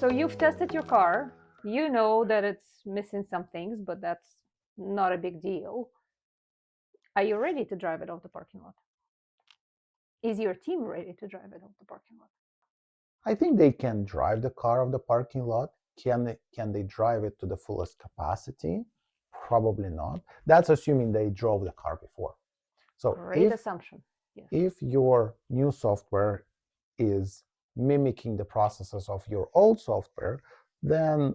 So you've tested your car. You know that it's missing some things, but that's not a big deal. Are you ready to drive it off the parking lot? Is your team ready to drive it off the parking lot? I think they can drive the car off the parking lot. Can they drive it to the fullest capacity? Probably not. That's assuming they drove the car before. So Great assumption. Yes. if your new software is mimicking the processes of your old software, then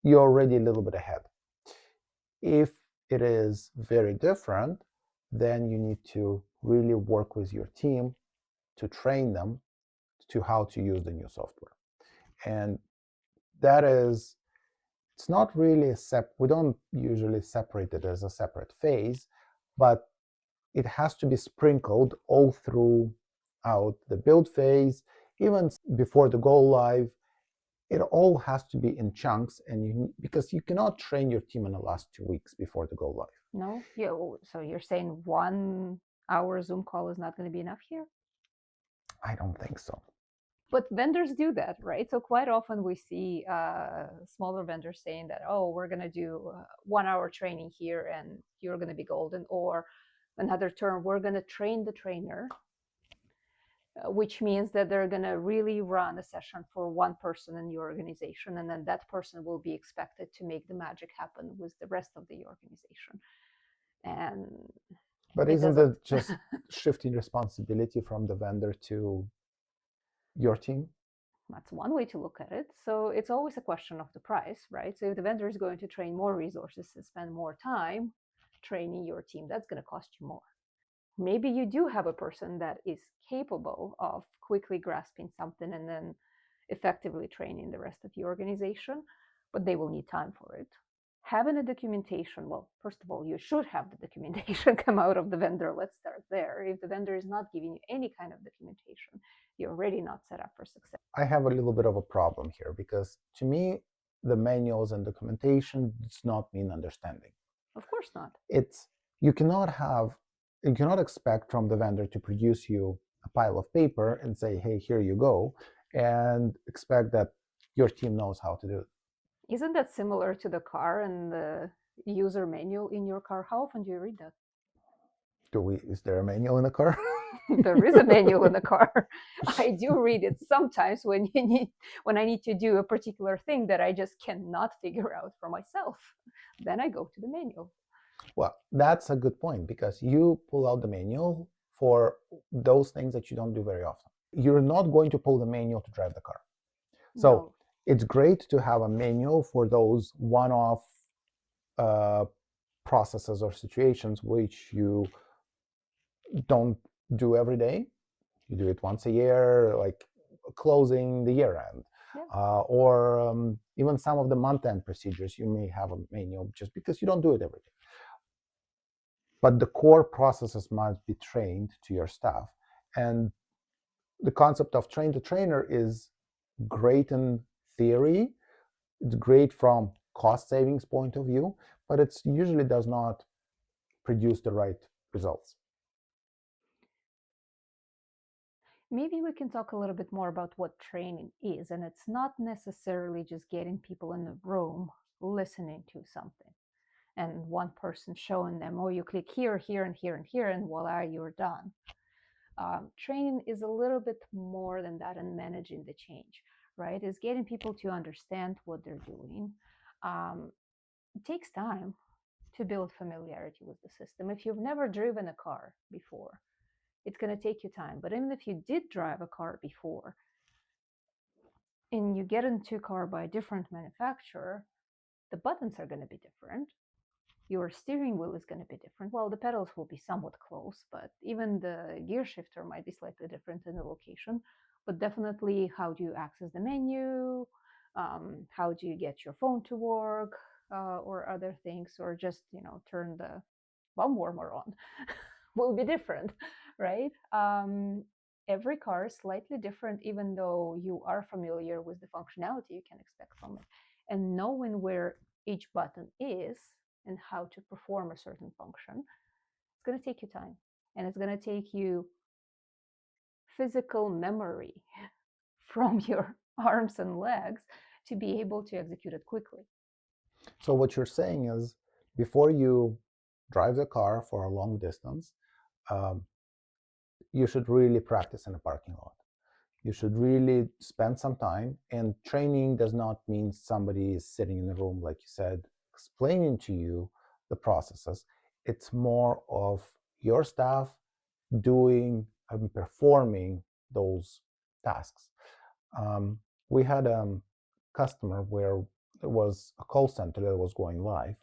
you're already a little bit ahead. If it is very different, then you need to really work with your team to train them to how to use the new software. And that is, it's not really we don't usually separate it as a separate phase, but it has to be sprinkled all throughout the build phase, even before the go live. It all has to be in chunks, and because you cannot train your team in the last 2 weeks before the go live. No? Yeah. So you're saying 1 hour Zoom call is not going to be enough here? I don't think so. But vendors do that, right? So quite often we see smaller vendors saying that, oh, we're going to do 1 hour training here and you're going to be golden. Or another term, we're going to train the trainer, which means that they're going to really run a session for one person in your organization. And then that person will be expected to make the magic happen with the rest of the organization. But isn't it just shifting responsibility from the vendor to your team? That's one way to look at it. So it's always a question of the price, right? So if the vendor is going to train more resources and spend more time training your team, that's going to cost you more. Maybe you do have a person that is capable of quickly grasping something and then effectively training the rest of the organization, but they will need time for it. Having a documentation, well, first of all, you should have the documentation come out of the vendor. Let's start there. If the vendor is not giving you any kind of documentation, you're already not set up for success. I have a little bit of a problem here, because to me, the manuals and documentation does not mean understanding. Of course not. You cannot expect from the vendor to produce you a pile of paper and say, hey, here you go, and expect that your team knows how to do it. Isn't that similar to the car and the user manual in your car? How often do you read that? Is there a manual in the car? There is a manual in the car. I do read it sometimes when I need to do a particular thing that I just cannot figure out for myself. Then I go to the manual. Well, that's a good point, because you pull out the manual for those things that you don't do very often. You're not going to pull the manual to drive the car. So No. It's great to have a manual for those one-off processes or situations which you don't do every day. You do it once a year, like closing the year end. Yeah. Or even some of the month-end procedures, you may have a manual just because you don't do it every day. But the core processes must be trained to your staff. And the concept of train the trainer is great in theory. It's great from cost savings point of view, but it usually does not produce the right results. Maybe we can talk a little bit more about what training is. And it's not necessarily just getting people in the room listening to something and one person showing them, oh, you click here, here, and here, and here, and voila, you're done. Training is a little bit more than that, and managing the change, right? Is getting people to understand what they're doing. It takes time to build familiarity with the system. If you've never driven a car before, it's going to take you time. But even if you did drive a car before and you get into a car by a different manufacturer, the buttons are going to be different. Your steering wheel is going to be different. Well, the pedals will be somewhat close, but even the gear shifter might be slightly different in the location. But definitely, how do you access the menu? How do you get your phone to work, or other things, or just turn the bomb warmer on? Will be different, right? Every car is slightly different, even though you are familiar with the functionality you can expect from it. And knowing where each button is and how to perform a certain function, it's going to take you time. And it's going to take you physical memory from your arms and legs to be able to execute it quickly. So what you're saying is, before you drive the car for a long distance, um, you should really practice in a parking lot. You should really spend some time. And training does not mean somebody is sitting in the room, like you said, explaining to you the processes. It's more of your staff doing and performing those tasks. Um, we had a customer where it was a call center that was going live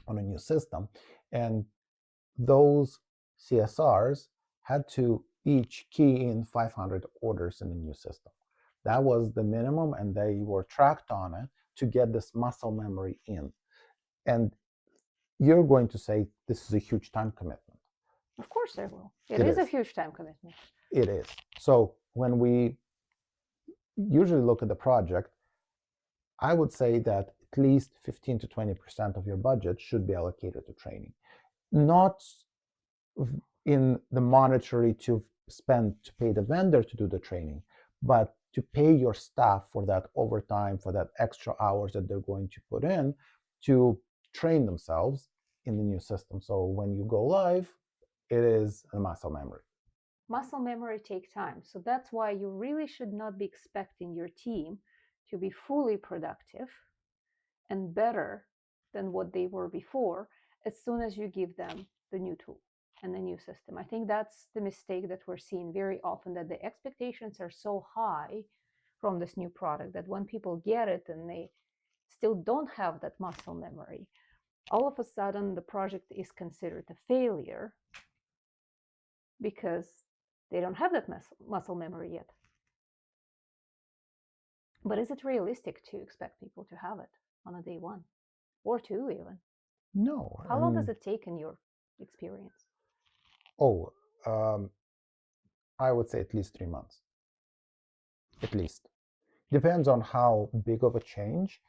on a new system, and those CSRs had to each key in 500 orders in the new system. That was the minimum, and they were tracked on it to get this muscle memory in. And you're going to say this is a huge time commitment. Of course, there will. It It is a is. huge time commitment. It is. So when we usually look at the project, I would say that at least 15 to 20% of your budget should be allocated to training. Not in the monetary to spend to pay the vendor to do the training, but to pay your staff for that overtime, for that extra hours that they're going to put in to train themselves in the new system. So when you go live, it is a muscle memory. Muscle memory takes time. So that's why you really should not be expecting your team to be fully productive and better than what they were before as soon as you give them the new tool and the new system. I think that's the mistake that we're seeing very often, that the expectations are so high from this new product that when people get it and they still don't have that muscle memory, all of a sudden the project is considered a failure because they don't have that muscle memory yet. But is it realistic to expect people to have it on a day one or two even? No, How long does it take in your experience? oh, um, I would say at least 3 months. At least. Depends on how big of a change,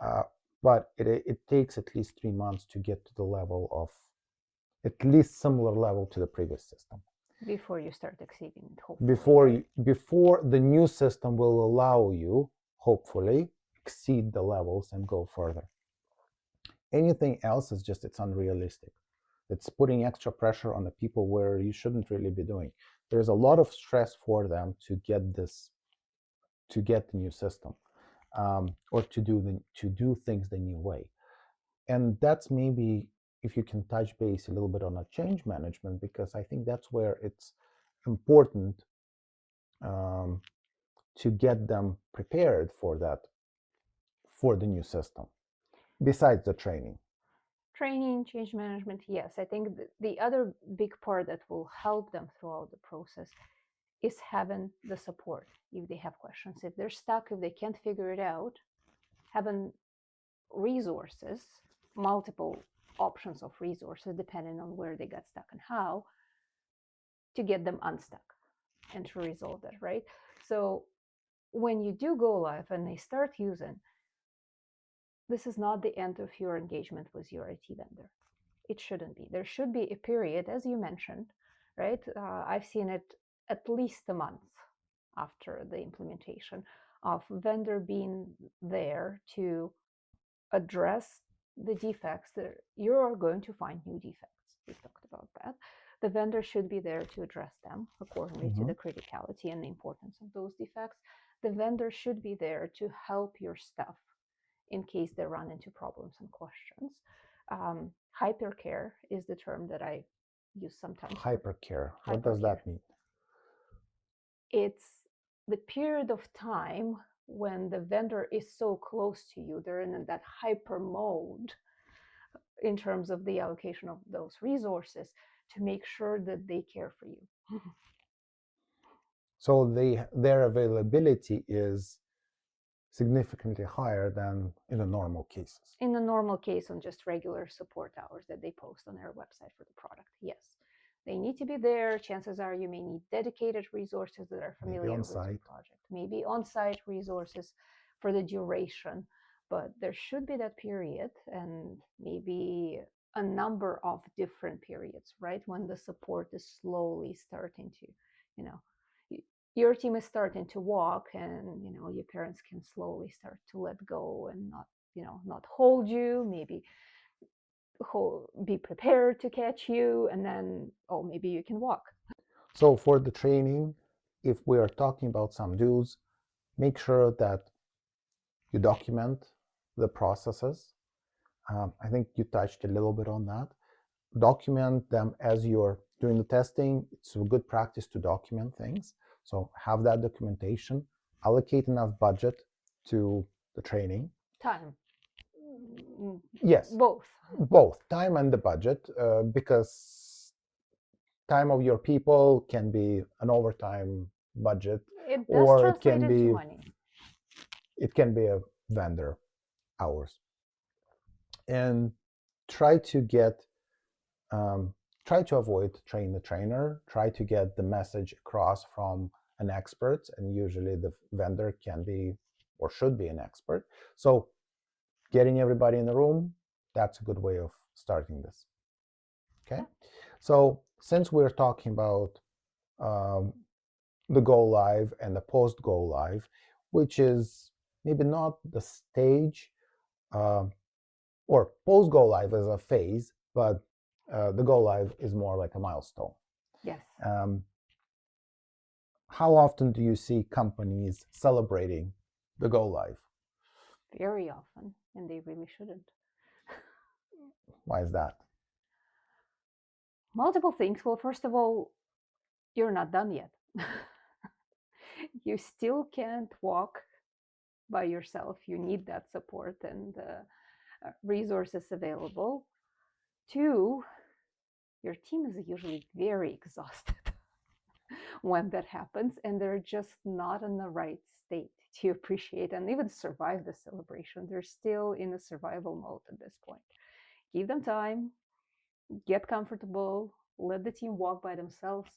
uh, but it takes at least 3 months to get to the level of at least similar level to the previous system. Before you start exceeding it, hopefully. Before the new system will allow you, hopefully, exceed the levels and go further. Anything else is just it's unrealistic. It's putting extra pressure on the people where you shouldn't really be doing. There's a lot of stress for them to get the new system, or to do things the new way. And that's maybe if you can touch base a little bit on a change management, because I think that's where it's important, um, to get them prepared for that, for the new system, besides the training. Training, change management, yes. I think the other big part that will help them throughout the process is having the support if they have questions. If they're stuck, if they can't figure it out, having resources, multiple options of resources, depending on where they got stuck and how, to get them unstuck and to resolve that, right? So when you do go live and they start using, this is not the end of your engagement with your IT vendor. It shouldn't be. There should be a period, as you mentioned, right? I've seen it at least a month after the implementation of vendor being there to address the defects that you're going to find new defects. We've talked about that. The vendor should be there to address them accordingly to the criticality and the importance of those defects. The vendor should be there to help your staff in case they run into problems and questions. Hypercare is the term that I use sometimes. Hypercare. What does that mean? It's the period of time when the vendor is so close to you, they're in that hyper mode in terms of the allocation of those resources to make sure that they care for you. So their availability is significantly higher than in the normal cases. In the normal case, on just regular support hours that they post on their website for the product, yes. They need to be there. Chances are you may need dedicated resources that are familiar with the project, maybe on-site resources for the duration, but there should be that period and maybe a number of different periods, right? When the support is slowly starting to, your team is starting to walk, and your parents can slowly start to let go and not hold you, maybe be prepared to catch you, and then, oh, maybe you can walk. So for the training, if we are talking about some do's, make sure that you document the processes. I think you touched a little bit on that. Document them as you're doing the testing. It's a good practice to document things. So have that documentation, allocate enough budget to the training. Time. Yes, Both. both time and the budget, because time of your people can be an overtime budget, It does or translate into money. it can be a vendor hours. And try to get try to avoid train the trainer. Try to get the message across from an expert, and usually the vendor can be or should be an expert. So getting everybody in the room, that's a good way of starting this. Okay. So since we're talking about um, the go live and the post go live, which is maybe not the stage, um, or post go live is a phase, but the go live is more like a milestone. Yes. How often do you see companies celebrating the go live? Very often, and they really shouldn't. Why is that? Multiple things. Well, first of all, you're not done yet. You still can't walk by yourself. You need that support and resources available. Two, your team is usually very exhausted when that happens, and they're just not in the right state to appreciate and even survive the celebration. They're still in a survival mode at this point. Give them time, get comfortable, let the team walk by themselves,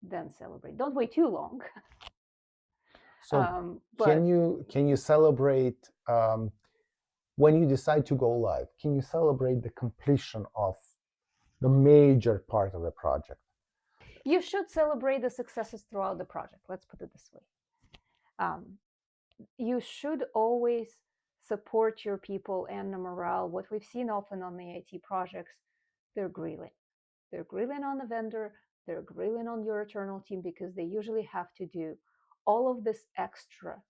then celebrate. Don't wait too long. So But can you celebrate when you decide to go live? Can you celebrate the completion of the major part of the project? you should celebrate the successes throughout the project. Let's put it this way. Um, you should always support your people and the morale. What we've seen often on the IT projects, they're grilling. They're grilling on the vendor, they're grilling on your internal team because they usually have to do all of this extra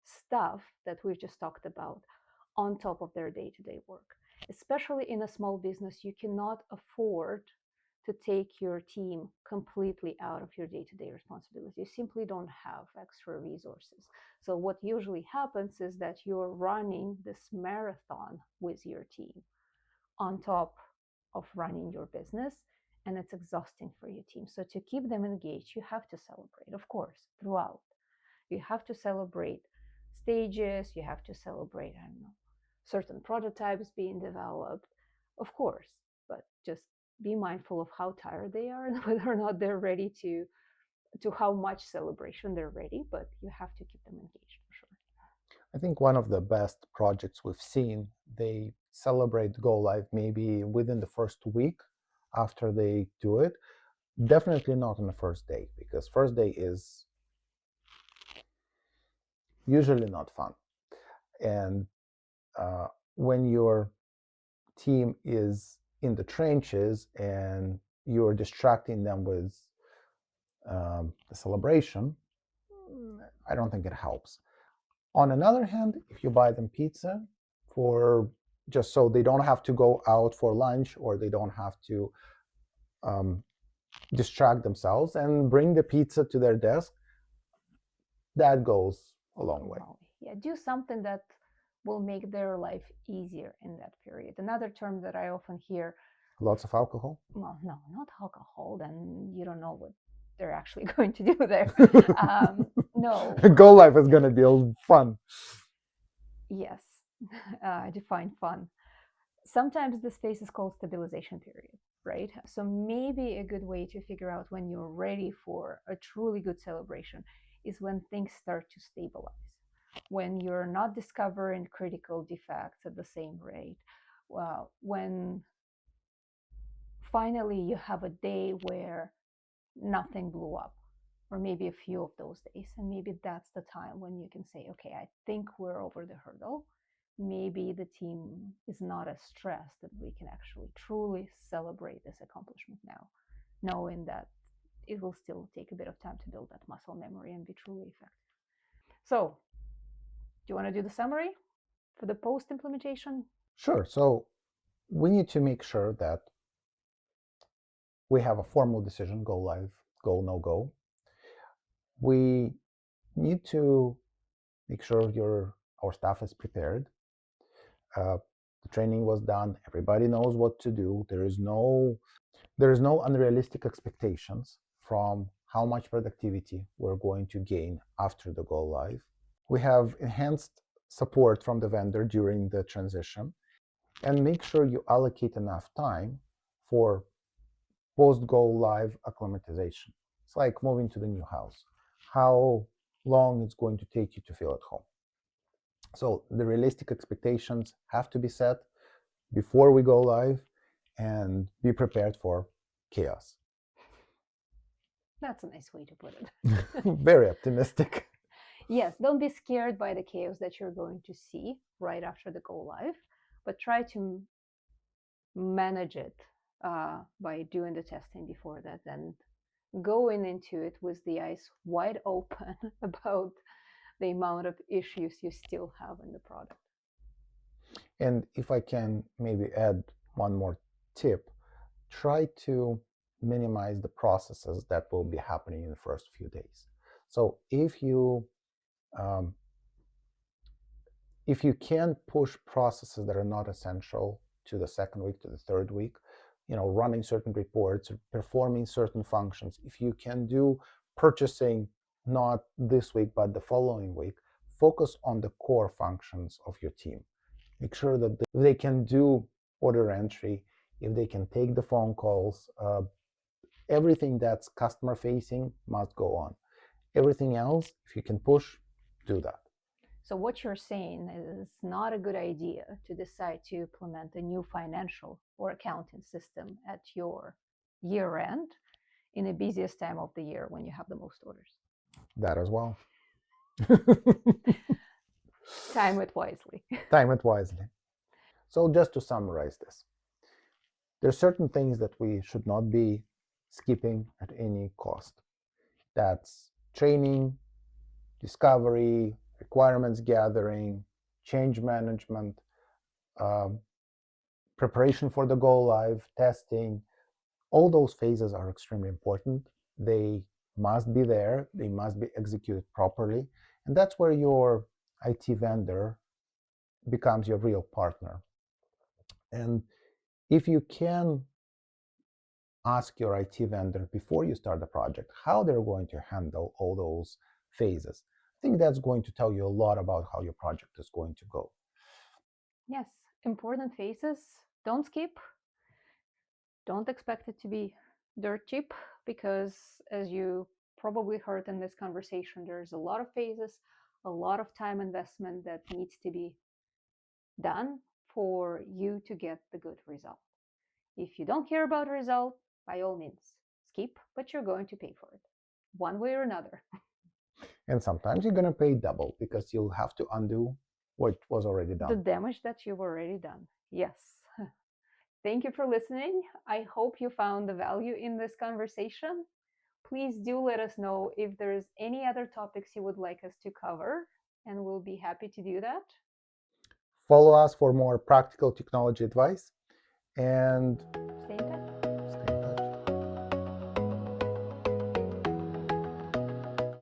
stuff that we've just talked about on top of their day to day work. Especially in a small business, you cannot afford to take your team completely out of your day to day responsibilities. You simply don't have extra resources. So, what usually happens is that you're running this marathon with your team on top of running your business, and it's exhausting for your team. So, to keep them engaged, you have to celebrate, of course, throughout. You have to celebrate stages, you have to celebrate, I don't know, certain prototypes being developed, of course, but just be mindful of how tired they are and whether or not they're ready to how much celebration they're ready, but you have to keep them engaged for sure. I think one of the best projects we've seen, they celebrate go live maybe within the first week after they do it. Definitely not on the first day, because first day is usually not fun. And when your team is in the trenches and you're distracting them with the celebration, I don't think it helps. On another hand, if you buy them pizza for just so they don't have to go out for lunch, or they don't have to um, distract themselves, and bring the pizza to their desk, that goes a long way. Yeah, do something that will make their life easier in that period. Another term that I often hear, lots of alcohol. Well, no, not alcohol. Then you don't know what they're actually going to do there. No. Go life is going to be fun. Yes, I define fun. Sometimes this phase is called stabilization period, right? So maybe a good way to figure out when you're ready for a truly good celebration is when things start to stabilize, when you're not discovering critical defects at the same rate, well, when finally you have a day where nothing blew up, or maybe a few of those days. And maybe that's the time when you can say, okay, I think we're over the hurdle. Maybe the team is not as stressed that we can actually truly celebrate this accomplishment now, knowing that it will still take a bit of time to build that muscle memory and be truly effective. So, do you want to do the summary for the post implementation? Sure. So we need to make sure that we have a formal decision, go live, go, no go. We need to make sure our staff is prepared. The training was done. Everybody knows what to do. There is no unrealistic expectations from how much productivity we're going to gain after the go live. We have enhanced support from the vendor during the transition, and make sure you allocate enough time for post go live acclimatization. It's like moving to the new house. How long it's going to take you to feel at home. So the realistic expectations have to be set before we go live, and be prepared for chaos. That's a nice way to put it. Very optimistic. Yes, don't be scared by the chaos that you're going to see right after the go live, but try to manage it by doing the testing before that and going into it with the eyes wide open about the amount of issues you still have in the product. And if I can maybe add one more tip, try to minimize the processes that will be happening in the first few days. So um, if you can push processes that are not essential to the second week, to the third week, running certain reports, performing certain functions, if you can do purchasing not this week but the following week, focus on the core functions of your team. Make sure that they can do order entry, if they can take the phone calls, everything that's customer facing must go on. Everything else, if you can push, do that. So, what you're saying is not a good idea to decide to implement a new financial or accounting system at your year end in the busiest time of the year when you have the most orders. That as well. Time it wisely. Time it wisely. So, just to summarize this, there are certain things that we should not be skipping at any cost. That's training, discovery, requirements gathering, change management, um, preparation for the go live, testing. All those phases are extremely important. They must be there, they must be executed properly. And that's where your IT vendor becomes your real partner. And if you can ask your IT vendor before you start the project how they're going to handle all those phases, I think that's going to tell you a lot about how your project is going to go. Yes, important phases. Don't skip. Don't expect it to be dirt cheap because, as you probably heard in this conversation, there's a lot of phases, a lot of time investment that needs to be done for you to get the good result. If you don't care about the result, by all means, skip, but you're going to pay for it one way or another. And sometimes you're going to pay double because you'll have to undo what was already The done. damage that you've already done. Yes. Thank you for listening. I hope you found the value in this conversation. Please do let us know if there's any other topics you would like us to cover, and we'll be happy to do that. Follow us for more practical technology advice, and